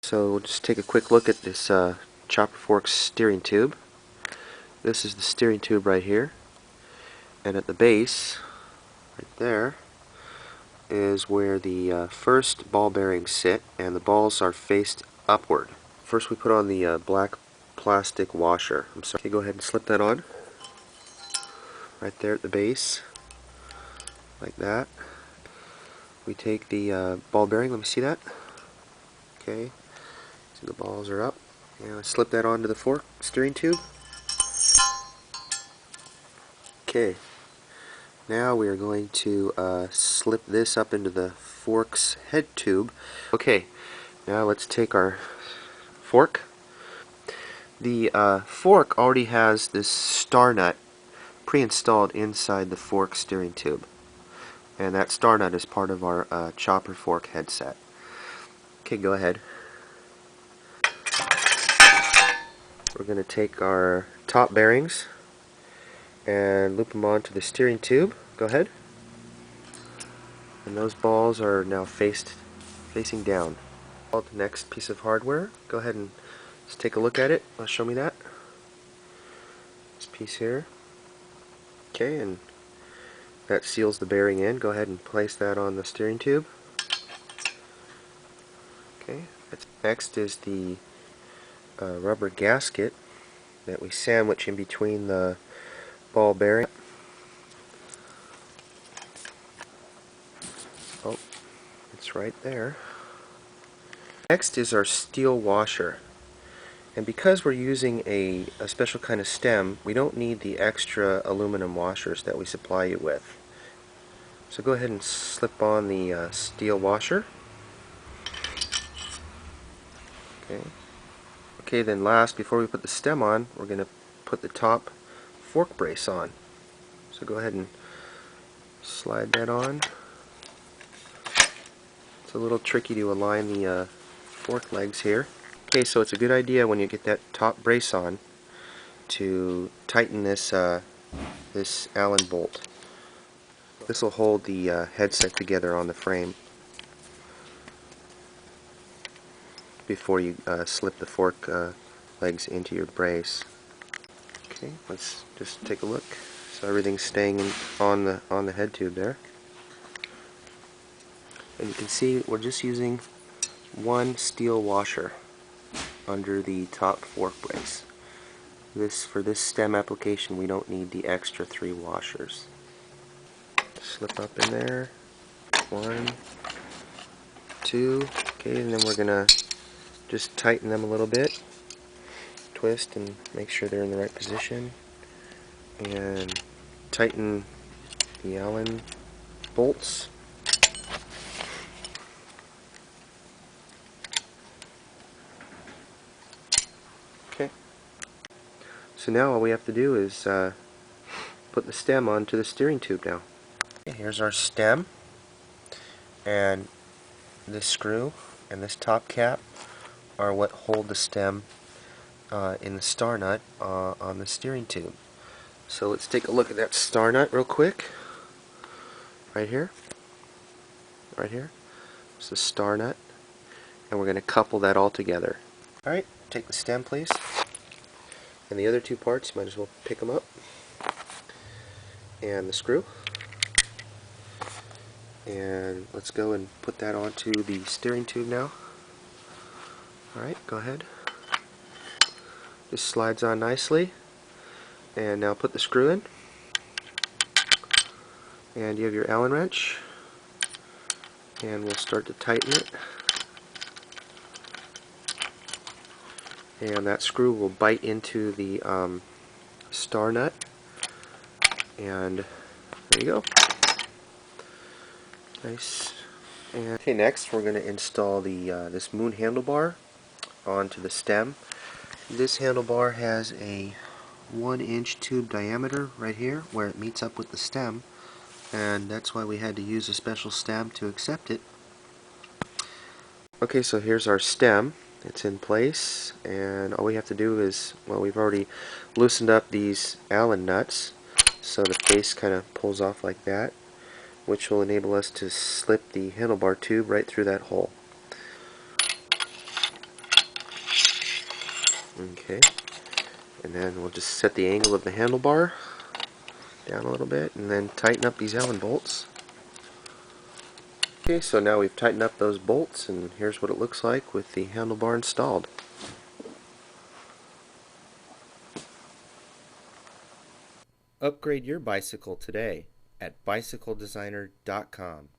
So we'll just take a quick look at this chopper fork steering tube. This is the steering tube right here, and at the base, right there, is where the first ball bearings sit, and the balls are faced upward. First we put on the black plastic washer. Okay, go ahead and slip that on. Right there at the base, like that. We take the ball bearing, let me see that. Okay, so the balls are up. And I slip that onto the fork steering tube. Okay, now we are going to slip this up into the fork's head tube. Okay, now let's take our fork. The fork already has this star nut pre-installed inside the fork steering tube, and that star nut is part of our chopper fork headset. Okay, go ahead. We're going to take our top bearings and loop them onto the steering tube. Go ahead. And those balls are now facing down. The next piece of hardware, go ahead and just take a look at it. Show me that. This piece here. Okay, and that seals the bearing in. Go ahead and place that on the steering tube. Okay. Next is the rubber gasket that we sandwich in between the ball bearing. Oh, it's right there. Next is our steel washer. And because we're using a special kind of stem, we don't need the extra aluminum washers that we supply you with. So go ahead and slip on the steel washer. Okay, then last, before we put the stem on, we're going to put the top fork brace on. So go ahead and slide that on. It's a little tricky to align the fork legs here. Okay, so it's a good idea when you get that top brace on to tighten this this Allen bolt. This will hold the headset together on the frame before you slip the fork legs into your brace. Okay, let's just take a look. So everything's staying on the head tube there. And you can see we're just using one steel washer under the top fork brace. For this stem application, we don't need the extra 3 washers. Slip up in there. 1, 2. Okay, and then we're gonna just tighten them a little bit. Twist and make sure they're in the right position. And tighten the Allen bolts. Okay. So now all we have to do is put the stem onto the steering tube now. Okay, here's our stem, and this screw and this top cap are what hold the stem in the star nut on the steering tube. So let's take a look at that star nut real quick. Right here. Right here. It's the star nut, and we're going to couple that all together. Alright, take the stem please. And the other 2 parts, might as well pick them up. And the screw. And let's go and put that onto the steering tube now. Alright, go ahead. This slides on nicely. And now put the screw in. And you have your Allen wrench. And we'll start to tighten it. And that screw will bite into the star nut. And there you go. Nice. And okay, next we're going to install the this moon handlebar onto the stem. This handlebar has a 1-inch tube diameter right here where it meets up with the stem, and that's why we had to use a special stem to accept it. Okay, so here's our stem. It's in place, and all we have to do is, well, we've already loosened up these Allen nuts so the face kind of pulls off like that, which will enable us to slip the handlebar tube right through that hole. Okay, and then we'll just set the angle of the handlebar down a little bit and then tighten up these Allen bolts. Okay, so now we've tightened up those bolts, and here's what it looks like with the handlebar installed. Upgrade your bicycle today at bicycledesigner.com.